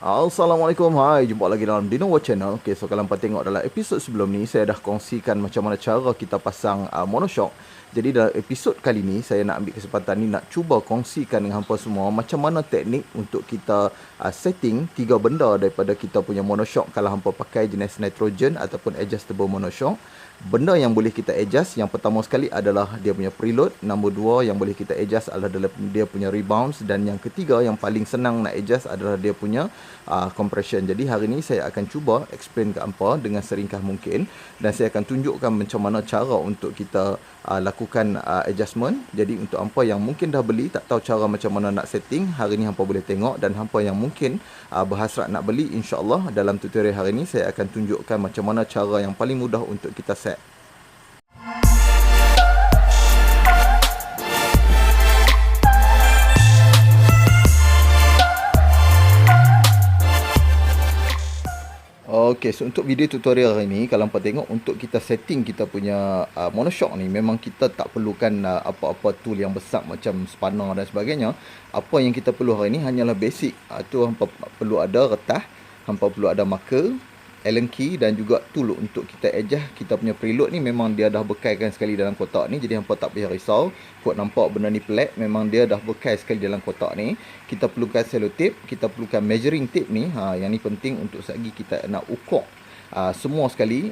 Assalamualaikum, hai, jumpa lagi dalam Dino Watch Channel. Okay, so kalau hampa tengok dalam episod sebelum ni, saya dah kongsikan macam mana cara kita pasang monoshock. Jadi dalam episod kali ni, saya nak ambil kesempatan ni nak cuba kongsikan dengan hampa semua macam mana teknik untuk kita setting 3 benda daripada kita punya monoshock kalau hampa pakai jenis nitrogen ataupun adjustable monoshock. Benda yang boleh kita adjust, yang pertama sekali adalah dia punya preload. Nombor 2 yang boleh kita adjust adalah dia punya rebounds. Dan yang ketiga yang paling senang nak adjust adalah dia punya compression. Jadi hari ni saya akan cuba explain ke hampa dengan seringkah mungkin. Dan saya akan tunjukkan macam mana cara untuk kita lakukan adjustment. Jadi untuk hampa yang mungkin dah beli, tak tahu cara macam mana nak setting, hari ni hampa boleh tengok. Dan hampa yang mungkin berhasrat nak beli, insyaAllah dalam tutorial hari ni saya akan tunjukkan macam mana cara yang paling mudah untuk kita set. Okay, so untuk video tutorial hari ni, kalau hampa tengok untuk kita setting kita punya monoshock ni, memang kita tak perlukan apa-apa tool yang besar macam spanner dan sebagainya. Apa yang kita perlu hari ni hanyalah basic. Tu hampa perlu ada retah, hampa perlu ada marker, Allen key dan juga tool untuk kita adjust kita punya preload ni. Memang dia dah bekaikan sekali dalam kotak ni, jadi hampa tak payah risau. Kot nampak benda ni pelik, memang dia dah bekai sekali dalam kotak ni. Kita perlukan selotip, kita perlukan measuring tape ni. Yang ni penting untuk segi kita nak ukur semua sekali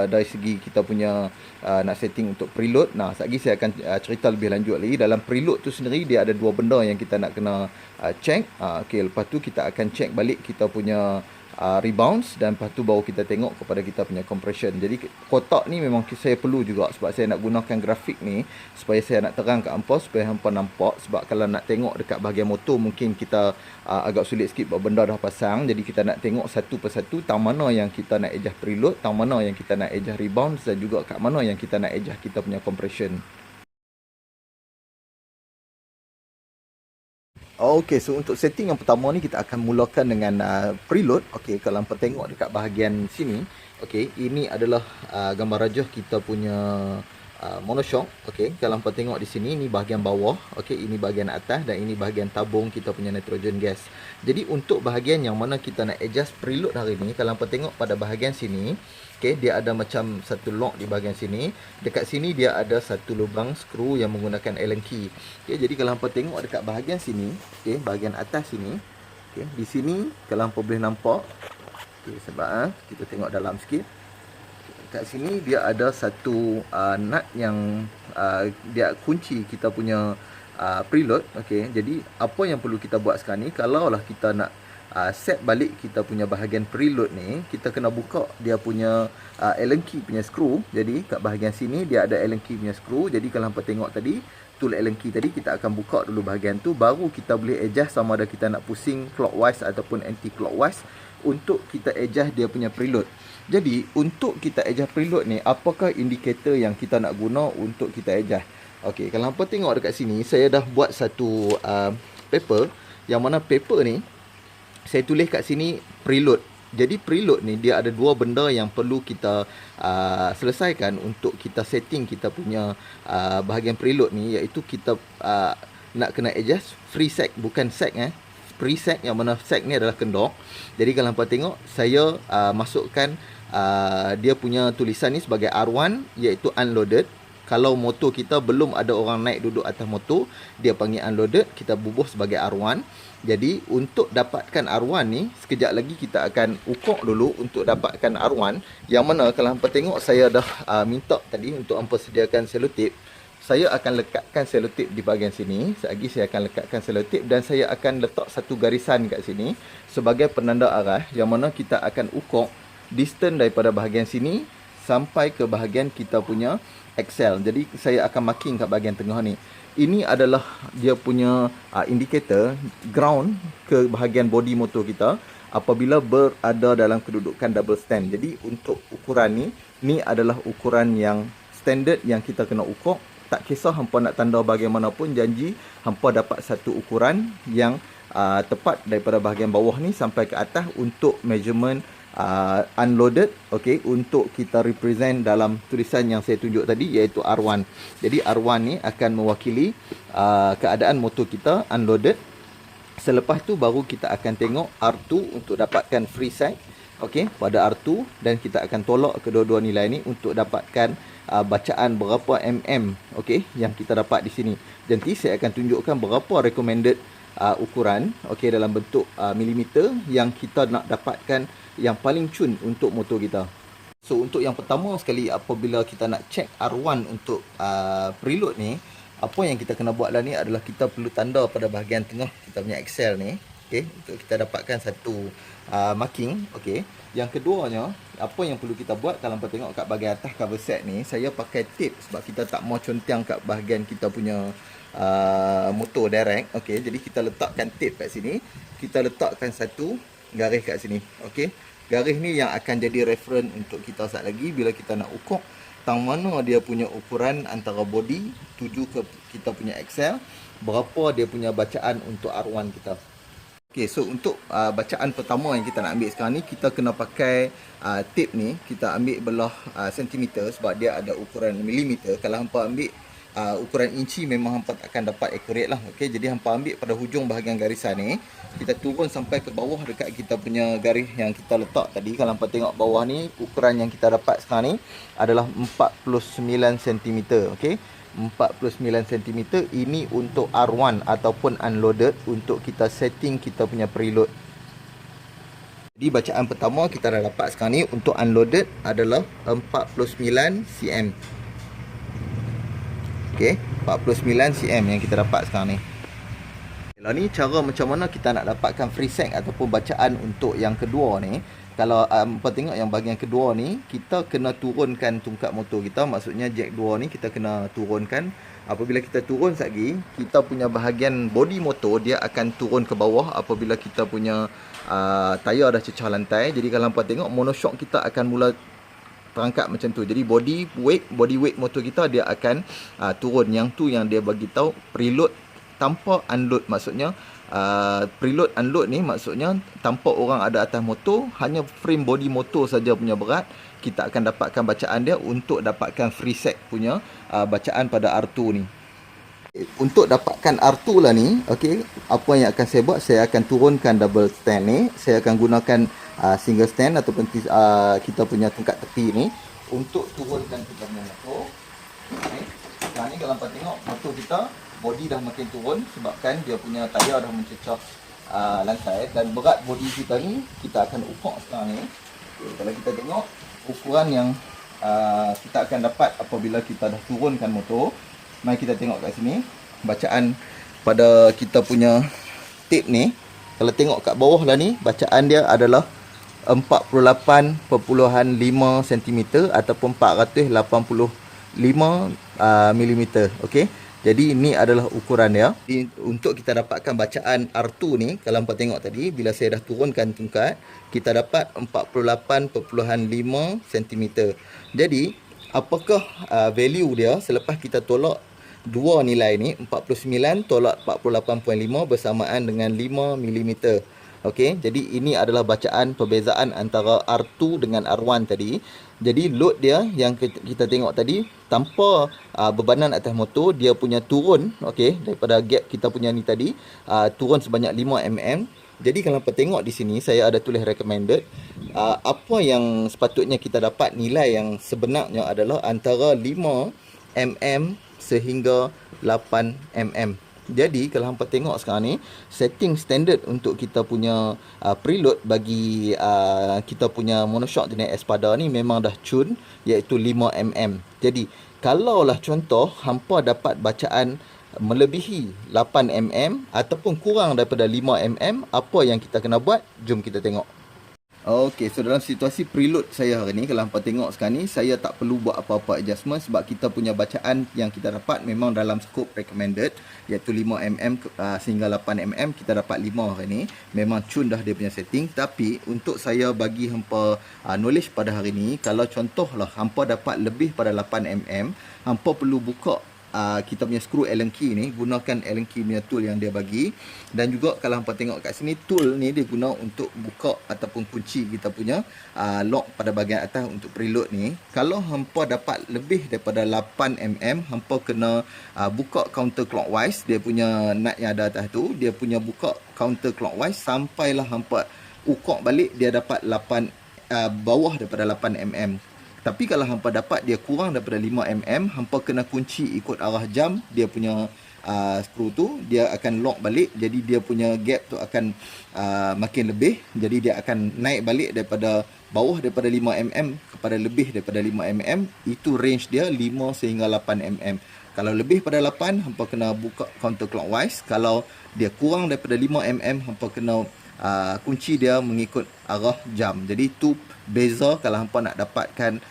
dari segi kita punya nak setting untuk preload. Sekali saya akan cerita lebih lanjut lagi. Dalam preload tu sendiri dia ada 2 benda yang kita nak kena check. Okay, lepas tu kita akan check balik kita punya rebounds, dan lepas tu baru kita tengok kepada kita punya compression. Jadi kotak ni memang saya perlu juga, sebab saya nak gunakan grafik ni supaya saya nak terang kat hampa, supaya hampa nampak. Sebab kalau nak tengok dekat bahagian motor mungkin kita agak sulit sikit sebab benda dah pasang. Jadi kita nak tengok satu persatu tang mana yang kita nak adjust preload, tang mana yang kita nak adjust rebounds, dan juga kat mana yang kita nak adjust kita punya compression. Okay, so untuk setting yang pertama ni kita akan mulakan dengan preload. Okay, kalau hampa tengok dekat bahagian sini, okay, ini adalah gambar rajah kita punya monoshock. Okay, kalau hampa tengok di sini, ini bahagian bawah, okay, ini bahagian atas, dan ini bahagian tabung kita punya nitrogen gas. Jadi untuk bahagian yang mana kita nak adjust preload hari ni, kalau hampa tengok pada bahagian sini, okay, dia ada macam satu lock di bahagian sini. Dekat sini dia ada satu lubang skru yang menggunakan Allen key. Okay, jadi kalau hampa tengok dekat bahagian sini, okay, bahagian atas sini, okay, di sini kalau hampa boleh nampak, okay, sebab kita tengok dalam sikit. Kat sini dia ada satu nut yang dia kunci kita punya preload. Okay, jadi apa yang perlu kita buat sekarang ni, kalaulah kita nak set balik kita punya bahagian preload ni, kita kena buka dia punya Allen key punya skru. Jadi kat bahagian sini dia ada Allen key punya skru. Jadi kalau hampa tengok tadi, tool Allen key tadi, kita akan buka dulu bahagian tu, baru kita boleh adjust sama ada kita nak pusing clockwise ataupun anti clockwise untuk kita adjust dia punya preload. Jadi untuk kita adjust preload ni, apakah indikator yang kita nak guna untuk kita adjust? Okey, kalau hampa tengok dekat sini, saya dah buat satu paper, yang mana paper ni saya tulis kat sini preload. Jadi preload ni dia ada 2 benda yang perlu kita selesaikan untuk kita setting kita punya bahagian preload ni, iaitu kita nak kena adjust free sag, bukan sag free sag, yang mana sag ni adalah kendor. Jadi kalau hampa tengok, saya masukkan dia punya tulisan ni sebagai R1, iaitu unloaded. Kalau motor kita belum ada orang naik duduk atas motor, dia panggil unloaded, kita bubuh sebagai R1. Jadi untuk dapatkan R1 ni, sekejap lagi kita akan ukur dulu untuk dapatkan R1. Yang mana kalau hampa tengok, saya dah minta tadi untuk hampa sediakan selotip. Saya akan lekatkan selotip di bahagian sini. Sekejap saya akan lekatkan selotip, dan saya akan letak satu garisan kat sini sebagai penanda arah, yang mana kita akan ukur distance daripada bahagian sini sampai ke bahagian kita punya axle. Jadi saya akan marking kat bahagian tengah ni. Ini adalah dia punya indikator ground ke bahagian body motor kita apabila berada dalam kedudukan double stand. Jadi untuk ukuran ni adalah ukuran yang standard yang kita kena ukur. Tak kisah hampa nak tanda bagaimanapun, janji hampa dapat satu ukuran yang tepat daripada bahagian bawah ni sampai ke atas untuk measurement unloaded, okay, untuk kita represent dalam tulisan yang saya tunjuk tadi, iaitu R1. Jadi R1 ni akan mewakili keadaan motor kita unloaded. Selepas tu baru kita akan tengok R2 untuk dapatkan free side, okey, pada R2, dan kita akan tolak kedua-dua nilai ni untuk dapatkan bacaan berapa okey, yang kita dapat di sini. Nanti saya akan tunjukkan berapa recommended ukuran, okey, dalam bentuk milimeter yang kita nak dapatkan yang paling cun untuk motor kita. So untuk yang pertama sekali, apabila kita nak check R1 untuk preload ni, apa yang kita kena buat lah ni adalah kita perlu tanda pada bahagian tengah kita punya Excel ni, okey, untuk kita dapatkan satu marking, okey. Yang keduanya, apa yang perlu kita buat, kalau kita tengok kat bahagian atas cover set ni, saya pakai tape sebab kita tak mau conteng kat bahagian kita punya motor direct, okey. Jadi kita letakkan tape kat sini, kita letakkan satu garis kat sini, okey. Garis ni yang akan jadi reference untuk kita saat lagi bila kita nak ukur tang mana dia punya ukuran antara body tuju ke kita punya Excel, berapa dia punya bacaan untuk R1 kita. Okey, so untuk bacaan pertama yang kita nak ambil sekarang ni, kita kena pakai tape ni, kita ambil belah sentimeter sebab dia ada ukuran milimeter. Kalau hampa ambil ukuran inci memang hampa akan dapat accurate lah. Okey, jadi hampa ambil pada hujung bahagian garisan ni, kita turun sampai ke bawah dekat kita punya garis yang kita letak tadi. Kalau hampa tengok bawah ni, ukuran yang kita dapat sekarang ni adalah 49 cm. Okey, 49 cm. Ini untuk R1 ataupun unloaded, untuk kita setting kita punya preload. Jadi bacaan pertama kita dah dapat sekarang ni untuk unloaded adalah 49 cm. Okey, 49 cm yang kita dapat sekarang ni. Kalau ni cara macam mana kita nak dapatkan free set ataupun bacaan untuk yang kedua ni. Kalau tengok yang bahagian kedua ni, kita kena turunkan tungkat motor kita. Maksudnya jack 2 ni kita kena turunkan. Apabila kita turun lagi, kita punya bahagian body motor dia akan turun ke bawah apabila kita punya tayar dah cecah lantai. Jadi kalau hampa tengok, monoshock kita akan mula terangkat macam tu. Jadi body weight motor kita dia akan turun. Yang tu yang dia bagi tahu preload tanpa unload. Maksudnya preload unload ni maksudnya tanpa orang ada atas motor, hanya frame body motor saja punya berat, kita akan dapatkan bacaan dia untuk dapatkan free set punya bacaan pada R2 ni. Untuk dapatkan R2 lah ni, okey, apa yang akan saya buat, saya akan turunkan double stand ni. Saya akan gunakan single stand ataupun kita punya tungkat tepi ni untuk turunkan kita punya motor. Okay. Sekarang ni kalau kita tengok motor kita, body dah makin turun sebabkan dia punya tayar dah mencecah lantai, dan berat body kita ni kita akan ukur sekarang ni. Okay. Kalau kita tengok ukuran yang kita akan dapat apabila kita dah turunkan motor, mari kita tengok kat sini bacaan pada kita punya tape ni. Kalau tengok kat bawah lah ni, bacaan dia adalah 48.5 cm ataupun 485 mm. Okey. Jadi ini adalah ukuran dia. Untuk kita dapatkan bacaan R2 ni, kalau hampa tengok tadi, bila saya dah turunkan tungkat, kita dapat 48.5 cm. Jadi apakah value dia selepas kita tolak dua nilai ni, 49 tolak 48.5 bersamaan dengan 5 mm. Okey, jadi ini adalah bacaan perbezaan antara R2 dengan R1 tadi. Jadi load dia yang kita tengok tadi, tanpa bebanan atas motor, dia punya turun, okey, daripada gap kita punya ni tadi, turun sebanyak 5 mm. Jadi kalau apa tengok di sini, saya ada tulis recommended. Apa yang sepatutnya kita dapat nilai yang sebenarnya adalah antara 5 mm sehingga 8 mm. Jadi kalau hampa tengok sekarang ni, setting standard untuk kita punya preload bagi kita punya monoshock jenis Espada ni memang dah cun, iaitu 5 mm. Jadi kalaulah contoh hampa dapat bacaan melebihi 8 mm ataupun kurang daripada 5 mm, apa yang kita kena buat? Jom kita tengok. Okey, so dalam situasi preload saya hari ni, kalau hampa tengok sekarang ni, saya tak perlu buat apa-apa adjustment sebab kita punya bacaan yang kita dapat memang dalam skop recommended, iaitu 5 mm sehingga 8 mm. Kita dapat 5 hari ni, memang cun dah dia punya setting. Tapi untuk saya bagi hampa knowledge pada hari ni, kalau contohlah hampa dapat lebih pada 8 mm, hampa perlu buka kita punya skru Allen key ni, gunakan Allen key punya tool yang dia bagi. Dan juga kalau hampa tengok kat sini, tool ni dia guna untuk buka ataupun kunci kita punya lock pada bahagian atas untuk preload ni. Kalau hampa dapat lebih daripada 8mm, hampa kena buka counterclockwise, dia punya nut yang ada atas tu, dia punya buka counterclockwise sampailah hampa ukok balik dia dapat 8 bawah daripada 8mm. Tapi kalau hampa dapat dia kurang daripada 5mm, hampa kena kunci ikut arah jam dia punya skru tu, dia akan lock balik. Jadi dia punya gap tu akan makin lebih. Jadi dia akan naik balik daripada bawah daripada 5mm kepada lebih daripada 5mm. Itu range dia 5 sehingga 8mm. Kalau lebih pada 8, hampa kena buka counterclockwise. Kalau dia kurang daripada 5mm, hampa kena kunci dia mengikut arah jam. Jadi itu beza kalau hampa nak dapatkan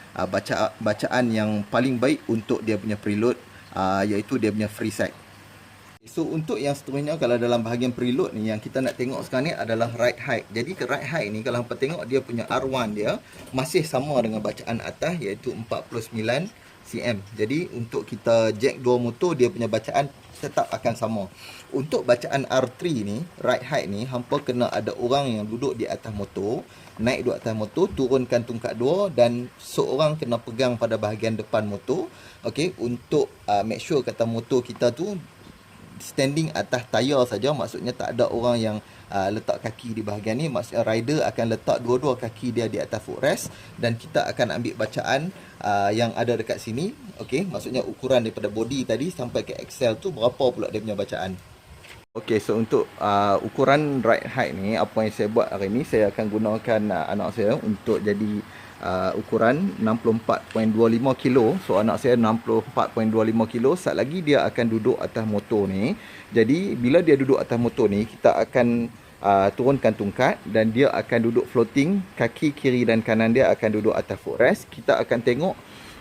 bacaan yang paling baik untuk dia punya preload, iaitu dia punya free set. So untuk yang seterusnya, kalau dalam bahagian preload ni yang kita nak tengok sekarang ni adalah ride height. Jadi ke ride height ni kalau hampa tengok dia punya R1 dia masih sama dengan bacaan atas, iaitu 49 cm. Jadi untuk kita jack dua motor, dia punya bacaan tetap akan sama. Untuk bacaan R3 ni, ride height ni, hampa kena ada orang yang duduk di atas motor, naik duduk atas motor, turunkan tungkat 2 dan seorang kena pegang pada bahagian depan motor. Okey, untuk make sure kata motor kita tu standing atas tayar saja, maksudnya tak ada orang yang letak kaki di bahagian ni. Maksudnya rider akan letak dua-dua kaki dia di atas footrest dan kita akan ambil bacaan yang ada dekat sini. Okey, maksudnya ukuran daripada body tadi sampai ke axle tu berapa pula dia punya bacaan. Okey, so untuk ukuran ride height ni, apa yang saya buat hari ni, saya akan gunakan anak saya untuk jadi ukuran 64.25 kilo. So anak saya 64.25 kilo. Saat lagi dia akan duduk atas motor ni. Jadi bila dia duduk atas motor ni, kita akan turunkan tungkat dan dia akan duduk floating. Kaki kiri dan kanan dia akan duduk atas footrest. Kita akan tengok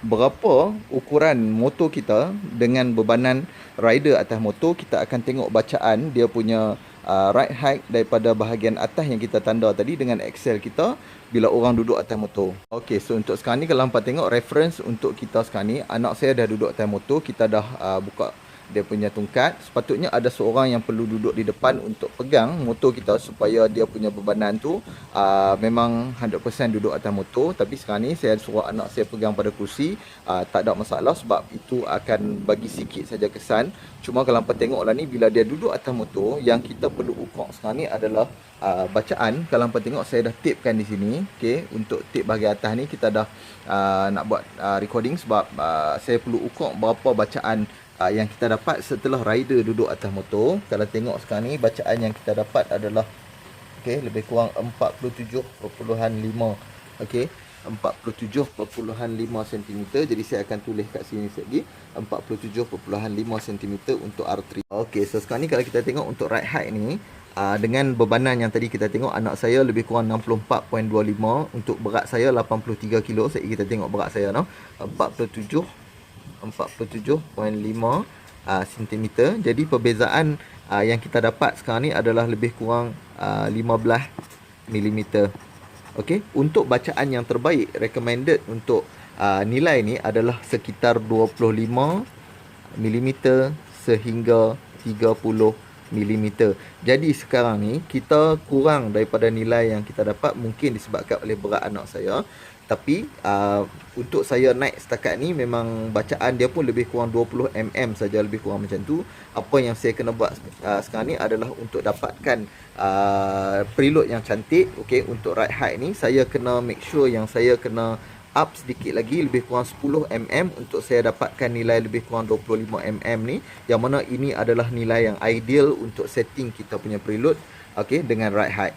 berapa ukuran motor kita dengan bebanan rider atas motor. Kita akan tengok bacaan dia punya ride height daripada bahagian atas yang kita tanda tadi dengan axle kita bila orang duduk atas motor. Okey, so untuk sekarang ni kalau hampa tengok reference untuk kita sekarang ni, anak saya dah duduk atas motor, kita dah buka dia punya tungkat. Sepatutnya ada seorang yang perlu duduk di depan untuk pegang motor kita supaya dia punya bebanan tu memang 100% duduk atas motor. Tapi sekarang ni saya suruh anak saya pegang pada kerusi, tak ada masalah sebab itu akan bagi sikit saja kesan. Cuma kalau hampa tengok lah ni, bila dia duduk atas motor, yang kita perlu ukur sekarang ni adalah bacaan. Kalau hampa tengok saya dah tapekan di sini. Okey, untuk tape bahagian atas ni kita dah nak buat recording sebab saya perlu ukur berapa bacaan yang kita dapat setelah rider duduk atas motor. Kalau tengok sekarang ni, bacaan yang kita dapat adalah lebih kurang 47.5. Okey, 47.5 cm. Jadi saya akan tulis kat sini lagi 47.5 cm untuk R3. Okey, so sekarang ni kalau kita tengok untuk ride height ni, dengan bebanan yang tadi kita tengok, anak saya lebih kurang 64.25. Untuk berat saya 83 kilo. Kita tengok berat saya 47.5 cm. Jadi perbezaan yang kita dapat sekarang ni adalah lebih kurang 15 mm. Okey, untuk bacaan yang terbaik recommended untuk nilai ni adalah sekitar 25 mm sehingga 30 mm. Jadi sekarang ni kita kurang daripada nilai yang kita dapat, mungkin disebabkan oleh berat anak saya. Tapi untuk saya naik setakat ni, memang bacaan dia pun lebih kurang 20 mm saja, lebih kurang macam tu. Apa yang saya kena buat sekarang ni adalah untuk dapatkan preload yang cantik. Okey, untuk ride height ni saya kena make sure yang saya kena up sedikit lagi, lebih kurang 10 mm untuk saya dapatkan nilai lebih kurang 25 mm ni, yang mana ini adalah nilai yang ideal untuk setting kita punya preload, okey, dengan ride height.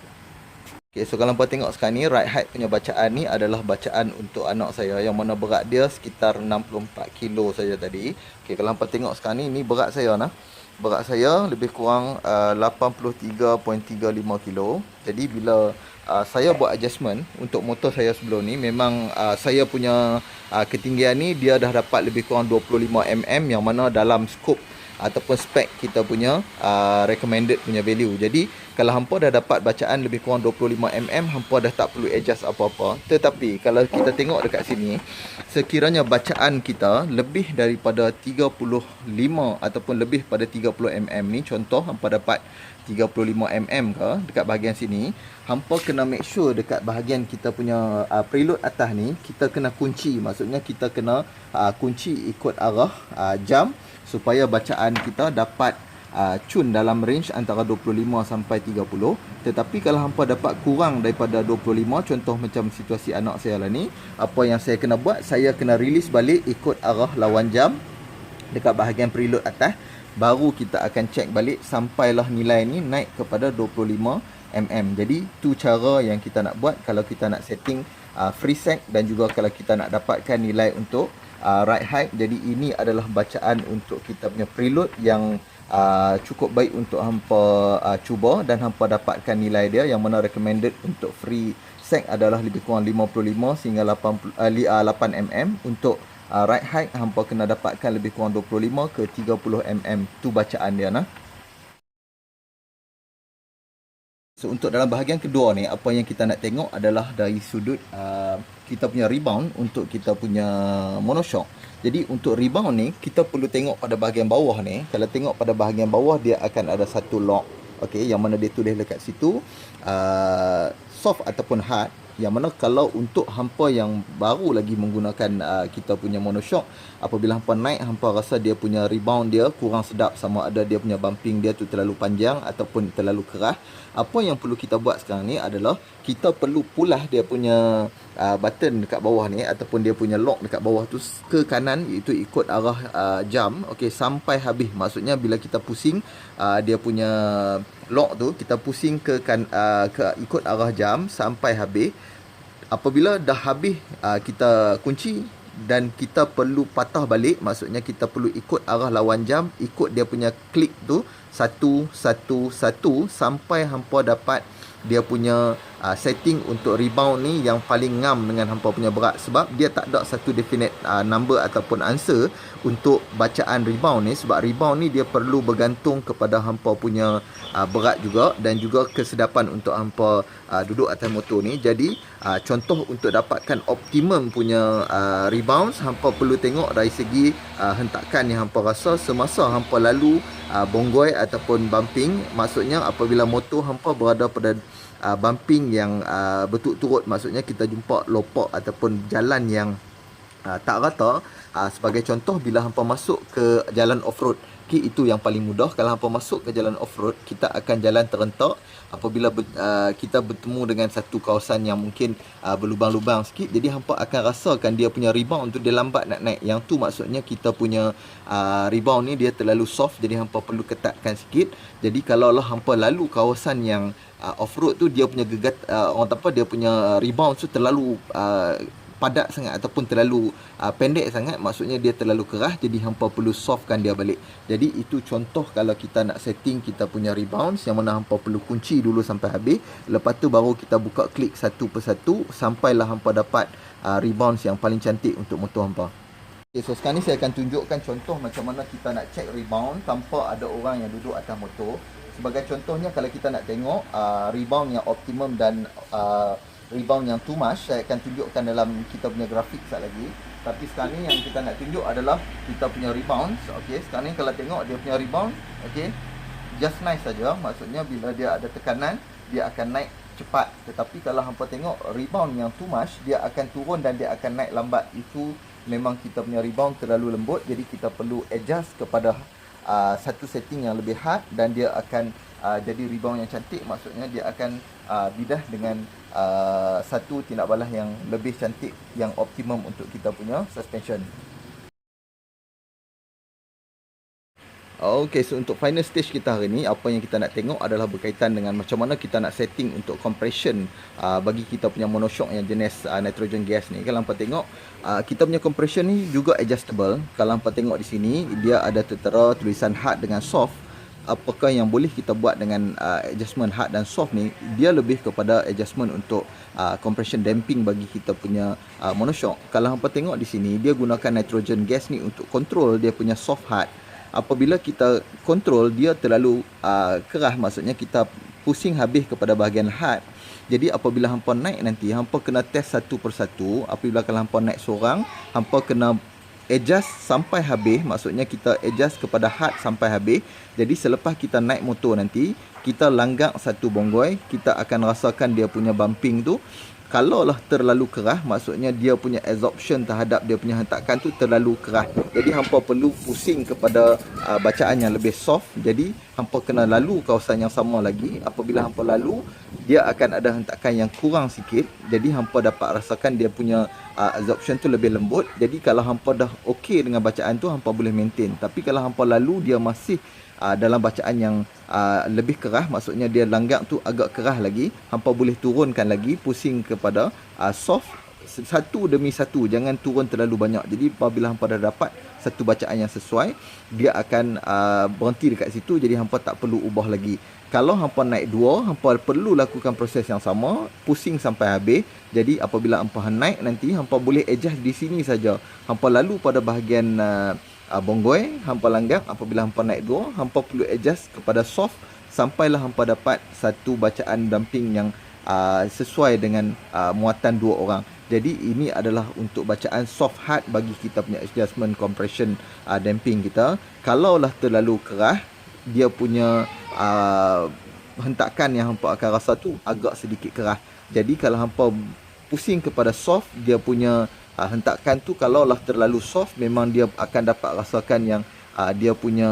Okay, so kalau hampa tengok sekarang ni, ride height punya bacaan ni adalah bacaan untuk anak saya yang mana berat dia sekitar 64 kilo saja tadi. Okay, kalau hampa tengok sekarang ni berat saya berat saya lebih kurang 83.35 kilo. Jadi bila saya buat adjustment untuk motor saya sebelum ni, memang saya punya ketinggian ni dia dah dapat lebih kurang 25 mm, yang mana dalam skop ataupun spek kita punya recommended punya value. Jadi Kalau hampa dah dapat bacaan lebih kurang 25mm, hampa dah tak perlu adjust apa-apa. Tetapi kalau kita tengok dekat sini, sekiranya bacaan kita lebih daripada 35 ataupun lebih pada 30mm ni, contoh hampa dapat 35mm ke dekat bahagian sini, hampa kena make sure dekat bahagian kita punya preload atas ni, kita kena kunci. Maksudnya kita kena kunci ikut arah jam supaya bacaan kita dapat cun dalam range antara 25 sampai 30. Tetapi kalau hampa dapat kurang daripada 25, contoh macam situasi anak saya lah ni, apa yang saya kena buat, saya kena release balik ikut arah lawan jam dekat bahagian preload atas. Baru kita akan check balik sampailah nilai ni naik kepada 25mm. Jadi tu cara yang kita nak buat kalau kita nak setting FreeSync, dan juga kalau kita nak dapatkan nilai untuk write height. Jadi ini adalah bacaan untuk kita punya preload yang cukup baik untuk hampa cuba dan hampa dapatkan nilai dia, yang mana recommended untuk FreeSync adalah lebih kurang 55 sehingga 8mm. Untuk right height hampa kena dapatkan lebih kurang 25 ke 30mm. Tu bacaan dia nah. So untuk dalam bahagian kedua ni, apa yang kita nak tengok adalah dari sudut kita punya rebound untuk kita punya monoshock. Jadi untuk rebound ni, kita perlu tengok pada bahagian bawah ni. Kalau tengok pada bahagian bawah, dia akan ada satu lock, okey, yang mana dia tulis dekat situ soft ataupun hard. Yang mana kalau untuk hampa yang baru lagi menggunakan kita punya monoshock, apabila hampa naik, hampa rasa dia punya rebound dia kurang sedap, sama ada dia punya bumping dia tu terlalu panjang ataupun terlalu keras. Apa yang perlu kita buat sekarang ni adalah kita perlu pulah dia punya button dekat bawah ni, ataupun dia punya lock dekat bawah tu ke kanan, iaitu ikut arah jam, okey, sampai habis. Maksudnya bila kita pusing dia punya lock tu, kita pusing ke ikut arah jam sampai habis. Apabila dah habis, kita kunci dan kita perlu patah balik. Maksudnya kita perlu ikut arah lawan jam, ikut dia punya klik tu, 1 1 1 sampai hampa dapat dia punya setting untuk rebound ni yang paling ngam dengan hampa punya berat. Sebab dia tak ada satu definite number ataupun answer untuk bacaan rebound ni. Sebab rebound ni dia perlu bergantung kepada hampa punya berat juga, dan juga kesedapan untuk hampa duduk atas motor ni. Jadi contoh untuk dapatkan optimum punya rebound, hampa perlu tengok dari segi hentakan yang hampa rasa semasa hampa lalu bonggoi ataupun bumping. Maksudnya apabila motor hampa berada pada bumping yang berturut-turut, maksudnya kita jumpa lopak ataupun jalan yang tak rata. Sebagai contoh, bila hampa masuk ke jalan off-road, okay, itu yang paling mudah. Kalau hampa masuk ke jalan off-road, kita akan jalan terentak. Apabila kita bertemu dengan satu kawasan yang mungkin berlubang-lubang sikit, jadi hampa akan rasakan dia punya rebound tu dia lambat nak naik. Yang tu maksudnya kita punya rebound ni dia terlalu soft, jadi hampa perlu ketatkan sikit. Jadi kalaulah hampa lalu kawasan yang off-road tu, dia punya orang apa, dia punya rebound tu terlalu padat sangat ataupun terlalu pendek sangat, maksudnya dia terlalu keras, jadi hampa perlu softkan dia balik. Jadi itu contoh kalau kita nak setting kita punya rebounds, yang mana hampa perlu kunci dulu sampai habis. Lepas tu baru kita buka klik satu persatu sampailah hampa dapat rebounds yang paling cantik untuk motor hampa. Okay, so sekarang ni saya akan tunjukkan contoh macam mana kita nak check rebound tanpa ada orang yang duduk atas motor. Sebagai contohnya, kalau kita nak tengok rebound yang optimum dan rebound yang too much, saya akan tunjukkan dalam kita punya grafik sekejap lagi. Tapi sekarang ni yang kita nak tunjuk adalah kita punya rebound. Okey, sekarang ni kalau tengok dia punya rebound, okey, just nice saja. Maksudnya bila dia ada tekanan, dia akan naik cepat. Tetapi kalau hampa tengok rebound yang too much, dia akan turun dan dia akan naik lambat. Itu memang kita punya rebound terlalu lembut. Jadi kita perlu adjust kepada satu setting yang lebih hard, dan dia akan jadi rebound yang cantik. Maksudnya dia akan bidah dengan satu tindak balas yang lebih cantik, yang optimum untuk kita punya suspension. Okay, so untuk final stage kita hari ni, apa yang kita nak tengok adalah berkaitan dengan macam mana kita nak setting untuk compression bagi kita punya monoshock yang jenis nitrogen gas ni. Kalau hampa tengok, kita punya compression ni juga adjustable. Kalau hampa tengok di sini, dia ada tertera tulisan hard dengan soft. Apakah yang boleh kita buat dengan adjustment hard dan soft ni, dia lebih kepada adjustment untuk compression damping bagi kita punya monoshock. Kalau hampa tengok di sini, dia gunakan nitrogen gas ni untuk control dia punya soft hard. Apabila kita control dia terlalu keras, maksudnya kita pusing habis kepada bahagian hard. Jadi apabila hampa naik nanti, hampa kena test satu persatu. Apabila kalau hampa naik seorang, hampa kena adjust sampai habis. Maksudnya kita adjust kepada hard sampai habis. Jadi selepas kita naik motor nanti, kita langgak satu bonggoi, kita akan rasakan dia punya bumping tu. Kalaulah terlalu keras, maksudnya dia punya absorption terhadap dia punya hentakan tu terlalu keras. Jadi hampa perlu pusing kepada bacaan yang lebih soft. Jadi hampa kena lalu kawasan yang sama lagi. Apabila hampa lalu, dia akan ada hentakan yang kurang sikit. Jadi hampa dapat rasakan dia punya absorption tu lebih lembut. Jadi kalau hampa dah okey dengan bacaan tu, hampa boleh maintain. Tapi kalau hampa lalu dia masih dalam bacaan yang lebih keras, maksudnya dia langgak tu agak keras lagi, hampa boleh turunkan lagi, pusing kepada soft satu demi satu, jangan turun terlalu banyak. Jadi apabila hampa dah dapat satu bacaan yang sesuai, dia akan berhenti dekat situ. Jadi hampa tak perlu ubah lagi. Kalau hampa naik dua, hampa perlu lakukan proses yang sama, pusing sampai habis. Jadi apabila hampa naik nanti, hampa boleh adjust di sini saja. Hampa lalu pada bahagian bonggoi, hampa langgak. Apabila hampa naik dua, hampa perlu adjust kepada soft sampailah hampa dapat satu bacaan dumping yang sesuai dengan muatan dua orang. Jadi ini adalah untuk bacaan soft hard bagi kita punya adjustment compression damping kita. Kalaulah terlalu keras, dia punya hentakan yang hampa akan rasa tu agak sedikit keras. Jadi kalau hampa pusing kepada soft, dia punya hentakan tu kalaulah terlalu soft, memang dia akan dapat rasakan yang dia punya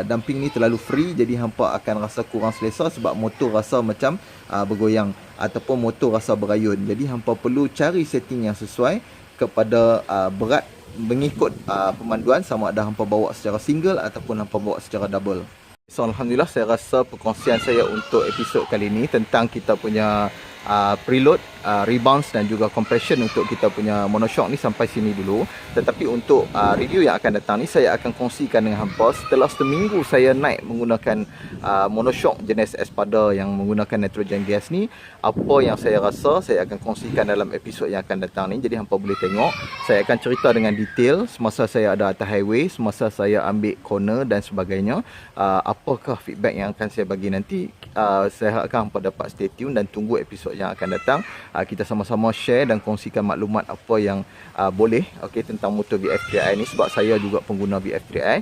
dumping ni terlalu free. Jadi hampa akan rasa kurang selesa sebab motor rasa macam bergoyang ataupun motor rasa berayun. Jadi hampa perlu cari setting yang sesuai kepada berat mengikut pemanduan, sama ada hampa bawa secara single ataupun hampa bawa secara double. So alhamdulillah, saya rasa perkongsian saya untuk episod kali ini tentang kita punya preload, rebounce dan juga compression untuk kita punya monoshock ni sampai sini dulu. Tetapi untuk review yang akan datang ni, saya akan kongsikan dengan hampa setelah seminggu saya naik menggunakan monoshock jenis Espada yang menggunakan nitrogen gas ni, apa yang saya rasa saya akan kongsikan dalam episod yang akan datang ni. Jadi hampa boleh tengok, saya akan cerita dengan detail semasa saya ada atas highway, semasa saya ambil corner dan sebagainya. Apakah feedback yang akan saya bagi nanti, saya harapkan hampa dapat stay tune dan tunggu episod yang akan datang. Kita sama-sama share dan kongsikan maklumat apa yang boleh tentang motor VF3i ni, sebab saya juga pengguna VF3i.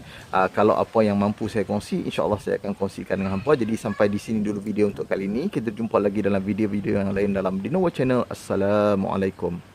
Kalau apa yang mampu saya kongsi, insya-Allah saya akan kongsikan dengan hampa. Jadi sampai di sini dulu video untuk kali ini. Kita jumpa lagi dalam video-video yang lain dalam Dinowo Channel. Assalamualaikum.